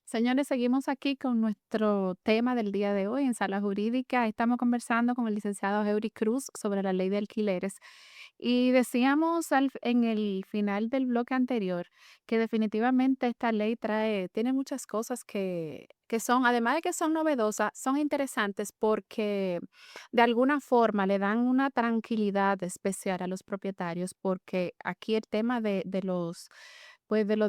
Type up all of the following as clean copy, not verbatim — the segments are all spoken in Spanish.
Señores, seguimos aquí con nuestro tema del día de hoy en Sala Jurídica. Estamos conversando con el licenciado Eury Cruz sobre la ley de alquileres. Y decíamos en el final del bloque anterior que definitivamente esta ley tiene muchas cosas que son, además de que son novedosas, son interesantes porque de alguna forma le dan una tranquilidad especial a los propietarios, porque aquí el tema de los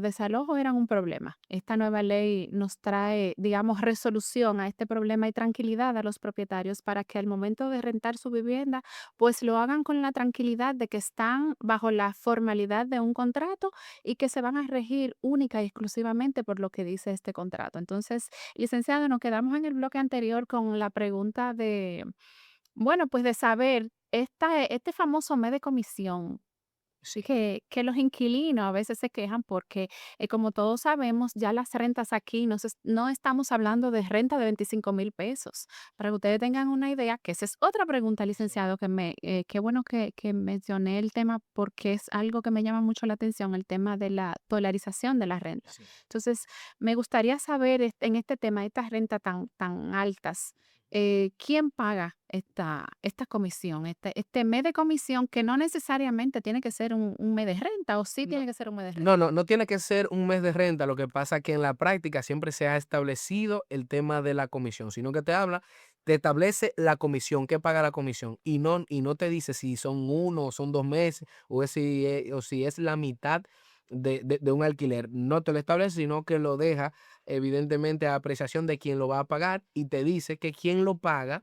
desalojos eran un problema. Esta nueva ley nos trae, digamos, resolución a este problema y tranquilidad a los propietarios para que al momento de rentar su vivienda, pues lo hagan con la tranquilidad de que están bajo la formalidad de un contrato y que se van a regir única y exclusivamente por lo que dice este contrato. Entonces, licenciado, nos quedamos en el bloque anterior con la pregunta de, bueno, pues de saber este famoso mes de comisión. Sí, Sí. que los inquilinos a veces se quejan porque, como todos sabemos, ya las rentas aquí no estamos hablando de renta de 25,000 pesos. Para que ustedes tengan una idea, que esa es otra pregunta, Sí, licenciado, qué bueno que mencioné el tema porque es algo que me llama mucho la atención, el tema de la dolarización de la renta. sí. Entonces, me gustaría saber en este tema, estas rentas tan altas, ¿quién paga esta comisión, este mes de comisión que no necesariamente tiene que ser un mes de renta, o sí No, tiene que ser un mes de renta? no tiene que ser un mes de renta, lo que pasa que en la práctica siempre se ha establecido el tema de la comisión, sino que te establece la comisión, qué paga la comisión, y no te dice si son 1 o son 2 meses, o si es la mitad de un alquiler. No te lo establece, sino que lo deja evidentemente a apreciación de quién lo va a pagar, y te dice que quien lo paga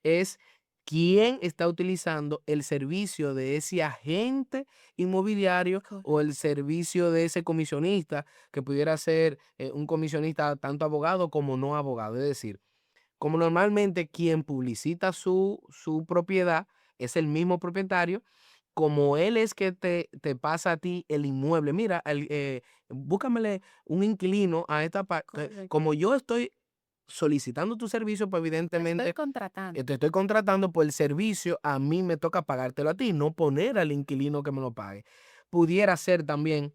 es quien está utilizando el servicio de ese agente inmobiliario o el Correcto. servicio de ese comisionista, que pudiera ser un comisionista tanto abogado como no abogado. Es decir, como normalmente quien publicita su propiedad es el mismo propietario, como él es que te pasa a ti el inmueble. Mira, búscamele un inquilino a esta parte. Correcto. Como yo estoy solicitando tu servicio, pues Te estoy evidentemente contratando. te estoy contratando por el servicio, a mí me toca pagártelo a ti, no poner al inquilino que me lo pague. Pudiera ser también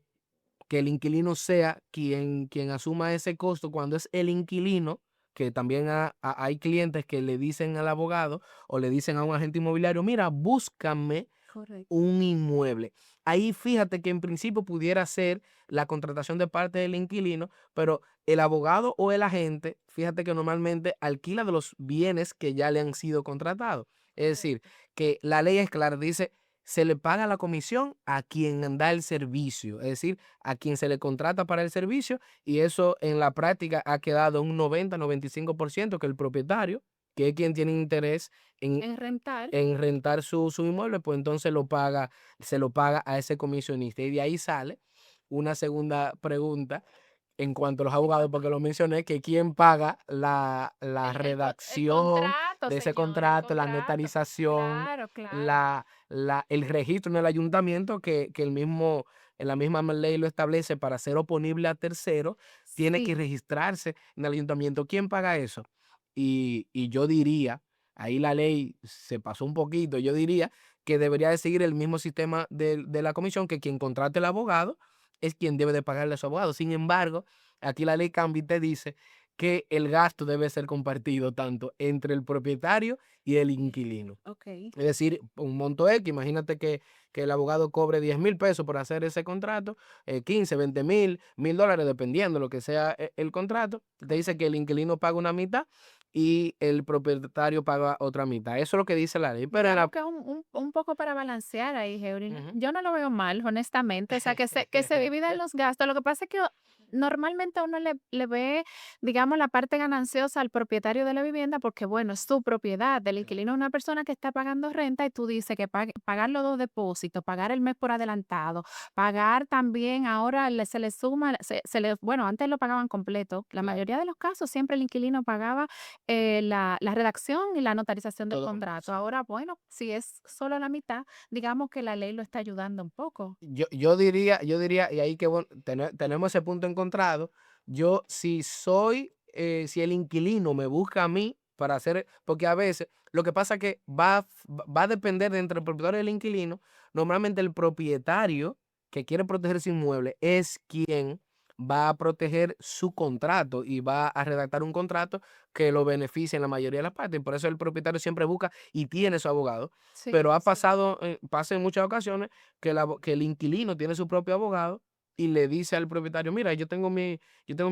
que el inquilino sea quien asuma ese costo cuando es el inquilino, que también hay clientes que le dicen al abogado o le dicen a un agente inmobiliario, mira, búscame Correcto. un inmueble. Ahí fíjate que en principio pudiera ser la contratación de parte del inquilino, pero el abogado o el agente, fíjate que normalmente alquila de los bienes que ya le han sido contratados. Es decir, Correcto. que la ley es clara, dice, se le paga la comisión a quien da el servicio, es decir, a quien se le contrata para el servicio, y eso en la práctica ha quedado un 90-95% que el propietario, que es quien tiene interés en En rentar. rentar su inmueble, pues entonces se lo paga a ese comisionista. Y de ahí sale una segunda pregunta en cuanto a los abogados, porque lo mencioné, que quién paga la El redacción contrato, de ese señor, el contrato, la contrato. notarización, Claro, claro. el registro en el ayuntamiento, que en la misma ley lo establece para ser oponible a terceros, tiene que Sí. registrarse en el ayuntamiento. ¿Quién paga eso? Y yo diría, ahí la ley se pasó un poquito, yo diría que debería de seguir el mismo sistema de la comisión, que quien contrate el abogado es quien debe de pagarle a su abogado. Sin embargo, aquí la ley cambia y te dice que el gasto debe ser compartido tanto entre el propietario y el inquilino. Okey. Es decir, un monto X, imagínate que el abogado cobre 10,000 pesos por hacer ese contrato, 15, 20,000, $1,000, dependiendo lo que sea el contrato. Te dice que el inquilino paga una mitad y el propietario paga otra mitad. Eso es lo que dice la ley. Pero en Digamos la... que es un poco para balancear ahí, Heuri. Ujú. Yo no lo veo mal, honestamente, o sea, que se dividan los gastos. Lo que pasa es que normalmente uno le ve, digamos, la parte gananciosa al propietario de la vivienda porque, bueno, es su propiedad. El Claro. inquilino es una persona que está pagando renta y tú dices que pagar los 2 depósitos, pagar el mes por adelantado, pagar también ahora se le suma, bueno, antes lo pagaban completo. La Claro. mayoría de los casos siempre el inquilino pagaba la redacción y la notarización del Todo junto, contrato. sí. Ahora, bueno, si es solo la mitad, digamos que la ley lo está ayudando un poco. Yo diría, y ahí que bueno, tenemos ese punto encontrado. Yo, si el inquilino me busca a mí para hacer, porque a veces lo que pasa es que va a depender de entre el propietario y el inquilino. Normalmente el propietario que quiere proteger su inmueble es quien va a proteger su contrato y va a redactar un contrato que lo beneficie en la mayoría de las partes. Y por eso el propietario siempre busca y tiene su abogado. Sí, Pero pasa en muchas ocasiones que el inquilino tiene su propio abogado y le dice al propietario, mira, yo tengo mi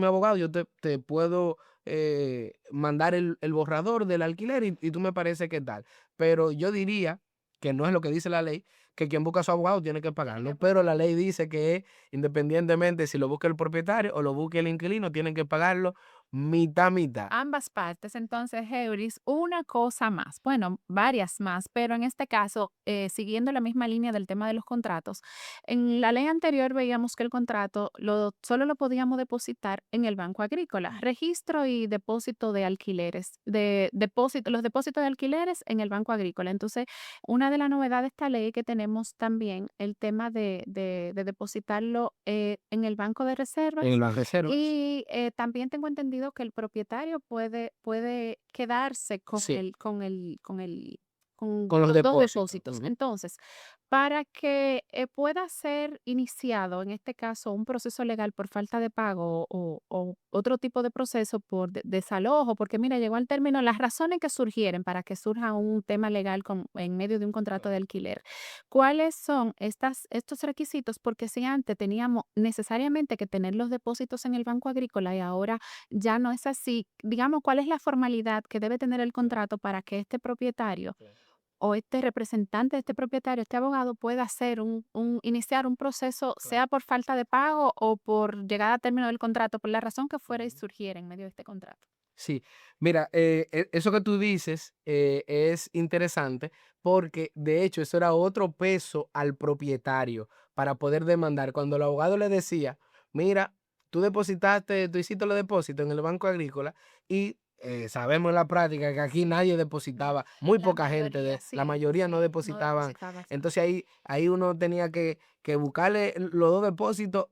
abogado, yo te puedo mandar el borrador del alquiler y tú me parece que tal. Pero yo diría que no es lo que dice la ley, que quien busca a su abogado tiene que tiene que pagarlo, pero la pagar. ley dice que independientemente si lo busca el propietario o lo busque el inquilino, tienen que pagarlo mitad, mitad. Ambas partes. Entonces, Euris, una cosa más, bueno, varias más, pero en este caso, siguiendo la misma línea del tema de los contratos, en la ley anterior veíamos que el contrato solo lo podíamos depositar en el Banco Agrícola, registro y depósito de alquileres, los depósitos de alquileres en el Banco Agrícola. Entonces, una de las novedades de esta ley es que tenemos también el tema de depositarlo en el Banco de En Reservas las reservas. y, también tengo entendido que el propietario puede quedarse con Sí, con con los los 2 depósitos. depósitos. Entonces, para que, pueda ser iniciado, en este caso, un proceso legal por falta de pago o otro tipo de proceso por desalojo, porque mira, llegó al término las razones que surgieren para que surja un tema legal en medio de un contrato de alquiler. ¿Cuáles son estos requisitos? Porque si antes teníamos necesariamente que tener los depósitos en el Banco Agrícola y ahora ya no es así, digamos, ¿cuál es la formalidad que debe tener el contrato para que este propietario o este representante de este propietario, este abogado, pueda hacer iniciar un proceso, sea por falta de pago o por llegada a término del contrato, por la razón que fuera y surgiera en medio de este contrato? Sí, mira, eso que tú dices es interesante porque de hecho eso era otro peso al propietario para poder demandar. Cuando el abogado le decía, mira, tú hiciste los depósitos en el Banco Agrícola y sabemos en la práctica que aquí nadie depositaba, muy La poca gente, mayoría la sí, mayoría no sí, no depositaban. depositaba exacto. Entonces ahí uno tenía que buscarle los dos depósitos,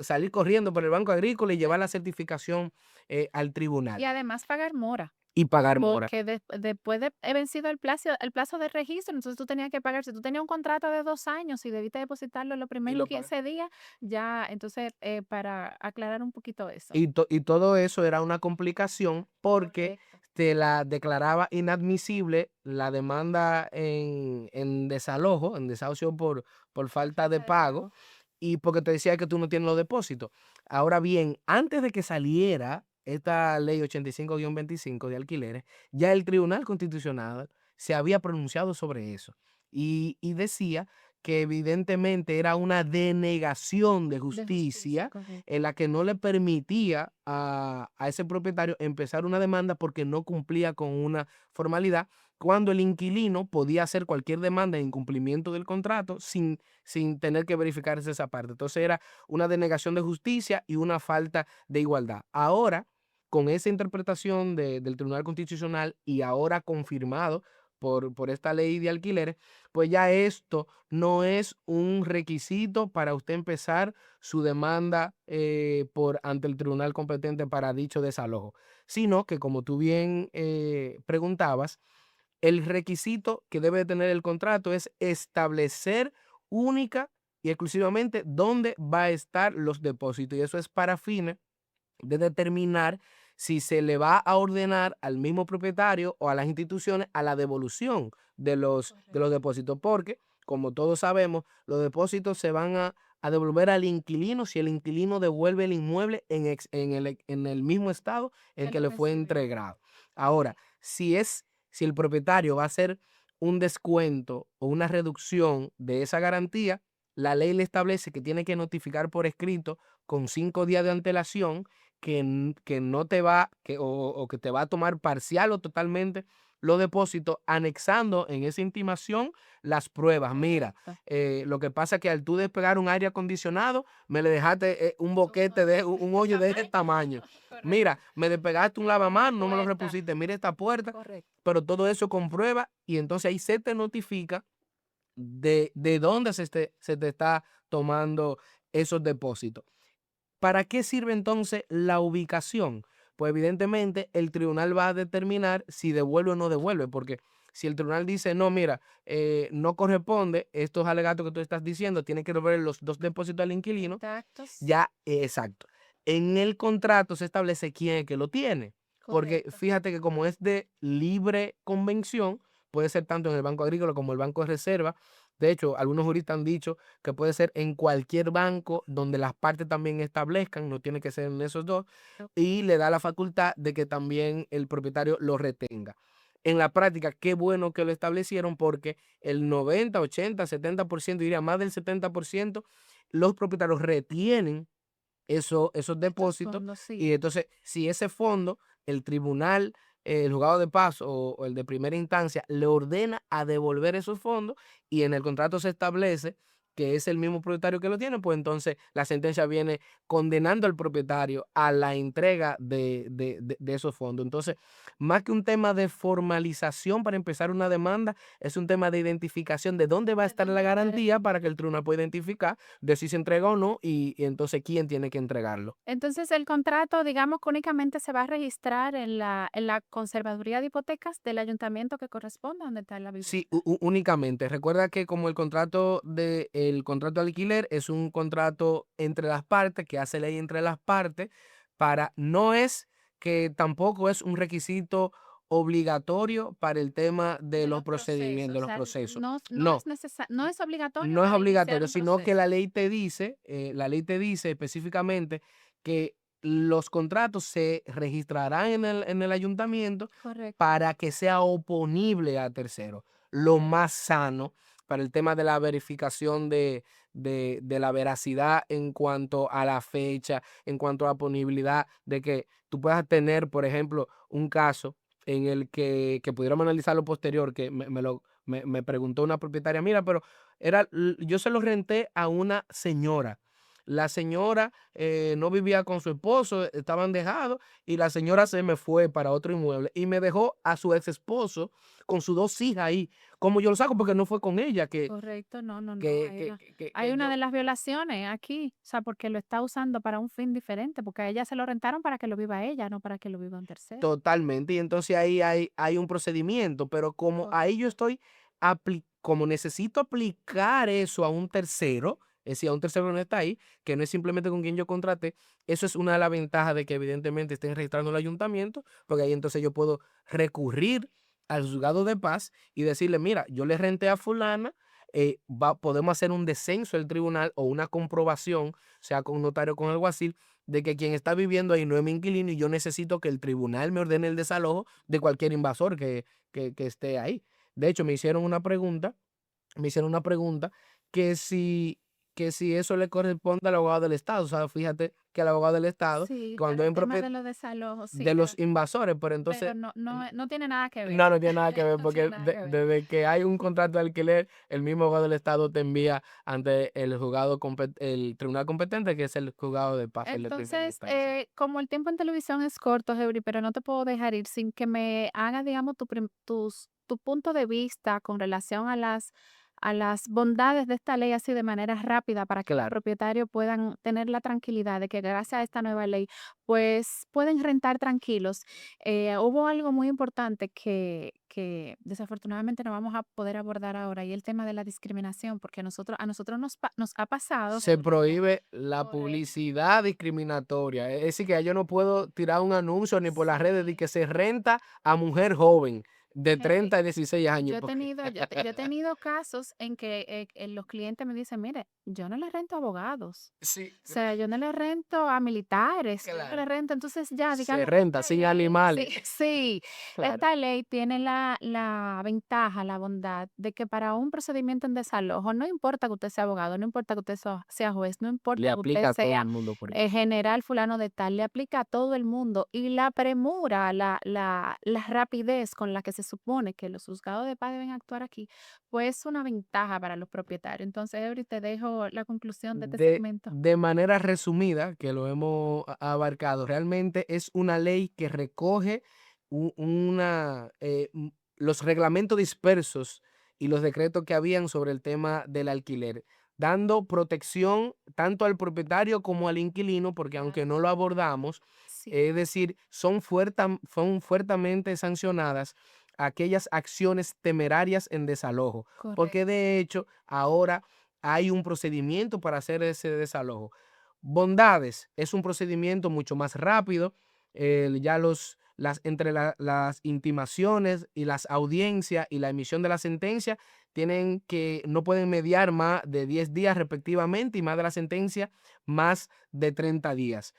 salir corriendo por el Banco Agrícola y llevar la certificación al Y tribunal además pagar mora. y pagar mora. Porque después de vencido el plazo de registro, entonces tú tenías que pagar. Si tú tenías un contrato de 2 años y debiste depositarlo los Y primeros lo paga. 15 días, ya, entonces, para aclarar un poquito eso. Y todo eso era una complicación porque Correcto. te la declaraba inadmisible la demanda en desalojo, en desahucio por Por falta de falta de pago, pago. y porque te decía que tú no tienes los depósitos. Ahora bien, antes de que saliera esta ley 85-25 de alquileres, ya el Tribunal Constitucional se había pronunciado sobre eso y decía que evidentemente era una denegación de De justicia, justicia correcto. en la que no le permitía a ese propietario empezar una demanda porque no cumplía con una formalidad, cuando el inquilino podía hacer cualquier demanda de incumplimiento del contrato sin tener que verificarse esa parte. Entonces era una denegación de justicia y una falta de igualdad. Ahora, con esa interpretación del Tribunal Constitucional y ahora confirmado por esta ley de alquileres, pues ya esto no es un requisito para usted empezar su demanda ante el tribunal competente para dicho desalojo, sino que como tú bien preguntabas, el requisito que debe tener el contrato es establecer única y exclusivamente dónde va a estar los depósitos y eso es para fines de determinar si se le va a ordenar al mismo propietario o a las instituciones a la devolución de los Correcto. depósitos, porque, como todos sabemos, los depósitos se van a devolver al inquilino si el inquilino devuelve el inmueble en el mismo estado en Que que lo le fue recibió. entregado. Ahora, si el propietario va a hacer un descuento o una reducción de esa garantía, la ley le establece que tiene que notificar por escrito con 5 días de antelación que no te va, o que te va a tomar parcial o totalmente los depósitos, anexando en esa intimación las pruebas. Mira, Correcto. lo que pasa es que al tú despegar un aire acondicionado, me le dejaste un Un boquete hoyo un de este hoyo de ese tamaño. tamaño. Mira, Correcto. me despegaste un Una lavamanos, no me lo puerta. repusiste. Mira esta puerta, Correcto. pero todo eso con prueba y entonces ahí se te notifica de dónde se te está tomando esos depósitos. ¿Para qué sirve entonces la ubicación? pues evidentemente el tribunal va a determinar si devuelve o no devuelve, porque si el tribunal dice, no, mira, no corresponde estos alegatos que tú estás diciendo, tiene que devolver los 2 depósitos al inquilino, Intactos. ya, exacto. En el contrato se establece quién es que lo tiene, porque Correcto. fíjate que como es de libre convención, puede ser tanto en el Banco Agrícola como el Banco de Reserva. De hecho, algunos juristas han dicho que puede ser en cualquier banco donde las partes también establezcan, no tiene que ser en esos 2, y le da la facultad de que también el propietario lo retenga. En la práctica, qué bueno que lo establecieron porque el 90, 80, 70%, diría más del 70%, los propietarios retienen esos Estos depósitos, fondos, sí. y entonces si ese fondo, el tribunal, el juzgado de paz o el de primera instancia le ordena a devolver esos fondos y en el contrato se establece que es el mismo propietario que lo tiene, pues entonces la sentencia viene condenando al propietario a la entrega de esos fondos. Entonces, más que un tema de formalización para empezar una demanda, es un tema de identificación de dónde va a ¿De estar la dónde estará? garantía para que el tribunal pueda identificar de si se entrega o no, y entonces quién tiene que entregarlo. Entonces, el contrato, digamos que únicamente se va a registrar en la Conservaduría de Hipotecas del ayuntamiento que corresponda donde está la Sí, vivienda. únicamente. Recuerda que como el contrato de alquiler es un contrato entre las partes, que hace ley entre las partes, para no es que tampoco es un requisito obligatorio para el tema de De los los procesos, procedimientos, o de los sea, procesos. no No, es no es obligatorio no es para iniciar obligatorio, un sino que proceso. la ley te dice específicamente que los contratos se registrarán en el ayuntamiento Correcto, para que sea oponible a terceros. Lo correcto. más sano para el tema de la verificación de la veracidad en cuanto a la fecha, en cuanto a la ponibilidad, de que tú puedas tener, por ejemplo, un caso en el que pudiéramos analizar lo posterior, que me preguntó una propietaria, mira, pero yo se lo renté a una señora. La señora no vivía con su esposo, estaban dejados, y la señora se me fue para otro inmueble y me dejó a su ex esposo con sus 2 hijas ahí. ¿Cómo yo lo saco? Porque no fue con ella Correcto, no, no, no, que, que, que, que- hay que una yo. de las violaciones aquí, o sea, porque lo está usando para un fin diferente, porque a ella se lo rentaron para que lo viva ella, no para que lo viva un tercero. Totalmente, y entonces ahí hay un procedimiento, pero como ahí yo Correcto. estoy como necesito aplicar eso a un tercero, es decir, a un tercero que no está ahí, que no es simplemente con quien yo contraté, eso es una de las ventajas de que evidentemente estén registrando el ayuntamiento, porque ahí entonces yo puedo recurrir al juzgado de paz y decirle, mira, yo le renté a fulana, podemos hacer un descenso del tribunal o una comprobación, sea con un notario o con alguacil, de que quien está viviendo ahí no es mi inquilino y yo necesito que el tribunal me ordene el desalojo de cualquier invasor que esté ahí. De hecho, me hicieron una pregunta que si eso le corresponde al abogado del Estado. O sea, fíjate que el abogado del Estado, Sí, para cuando hay el un tema de los desalojos, sí, de los invasores, pero pero entonces no tiene nada que ver. no, no tiene nada que ver, No tiene porque nada que ver. desde que hay un contrato de alquiler, el mismo abogado del Estado te envía ante el tribunal competente, que es el juzgado de paz, el de primera Entonces, instancia. como el tiempo en televisión es corto, Heuri, pero no te puedo dejar ir sin que me hagas, digamos, tu punto de vista con relación a las bondades de esta ley así de manera rápida para que los Claro. propietarios puedan tener la tranquilidad de que gracias a esta nueva ley, pues pueden rentar tranquilos. Hubo algo muy importante que desafortunadamente no vamos a poder abordar ahora y el tema de la discriminación, porque a nosotros nos ha pasado, Se Heuri, que prohíbe la correcto. publicidad discriminatoria. Es decir, que ya yo no puedo tirar un anuncio ni por las redes de Sí, que se renta a mujer joven de Henry, 30 a 16 años. Porque yo he tenido casos en que los clientes me dicen, mire, yo no le rento a abogados, sí, o sea, yo no le rento a militares, yo no le claro. rento, entonces ya, Se digamos, renta esta sin ley, sí, animales. sí, Claro. esta ley tiene la ventaja, la bondad de que para un procedimiento en desalojo, no importa que usted sea abogado, no importa que usted sea juez, no Le importa que usted aplica a todo el sea mundo por igual. general fulano de tal, le aplica a todo el mundo y la premura, la rapidez con la que se supone que los juzgados de paz deben actuar aquí, pues es una ventaja para los propietarios. Entonces, Eury, te dejo la conclusión de este segmento. De manera resumida, que lo hemos abarcado, realmente es una ley que recoge los reglamentos dispersos y los decretos que habían sobre el tema del alquiler. dando protección tanto al propietario como al inquilino, porque aunque no lo abordamos, Sí, es decir, son fuertemente sancionadas aquellas acciones temerarias en desalojo, porque correcto. de hecho ahora hay un procedimiento para hacer ese desalojo. Bondades, es un procedimiento mucho más rápido, ya entre las intimaciones y las audiencias y la emisión de la sentencia no pueden mediar más de 10 días respectivamente y más de la sentencia, más de 30 días.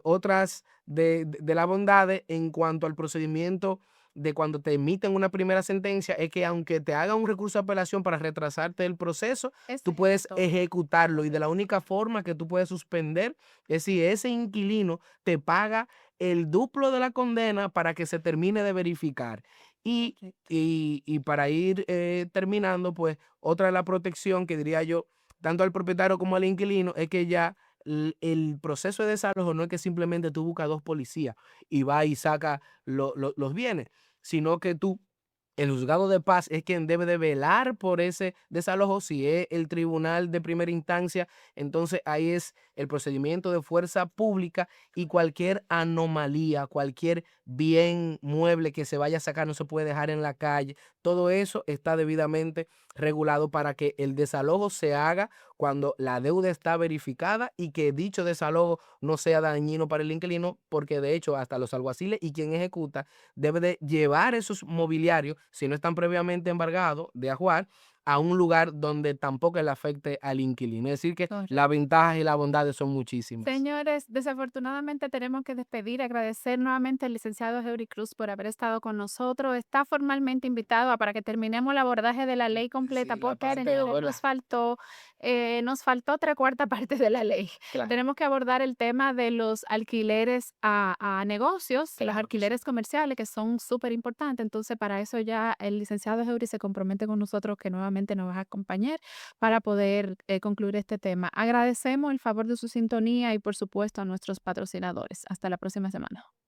Otras de las bondades en cuanto al procedimiento de cuando te emiten una primera sentencia es que aunque te haga un recurso de apelación para retrasarte el proceso, Es tú puedes ejecutorio, ejecutarlo y de la correcto, única forma que tú puedes suspender es si ese inquilino te paga el duplo de la condena para que se termine de verificar. Y, correcto. y para ir terminando, pues otra de la protección que diría yo, tanto al propietario como al inquilino, es que ya el proceso de desalojo no es que simplemente tú buscas dos policías y va y saca los bienes, sino que el juzgado de paz es quien debe de velar por ese desalojo. Si es el tribunal de primera instancia, entonces ahí es el procedimiento de fuerza pública y cualquier anomalía, cualquier bien mueble que se vaya a sacar no se puede dejar en la calle. Todo eso está debidamente regulado para que el desalojo se haga cuando la deuda está verificada y que dicho desalojo no sea dañino para el inquilino, porque de hecho hasta los alguaciles y quien ejecuta debe de llevar esos mobiliarios, si no están previamente embargados, de ajuar, a un lugar donde tampoco le afecte al inquilino. Es decir, que las Correcto. ventajas y las bondades son muchísimas. Señores, desafortunadamente tenemos que despedir, agradecer nuevamente al licenciado Eury Cruz por haber estado con nosotros. Está formalmente invitado para que terminemos el abordaje de la ley completa, Sí, la porque parte señores, ahora. nos faltó tres cuartas partes de la ley. Claro, Tenemos que abordar el tema de los alquileres a negocios, los claro que sí. alquileres comerciales, que son súper importantes. Entonces, para eso ya el licenciado Eury se compromete con nosotros que nuevamente nos va a acompañar para poder concluir este tema. Agradecemos el favor de su sintonía y por supuesto a nuestros patrocinadores. Hasta la próxima semana.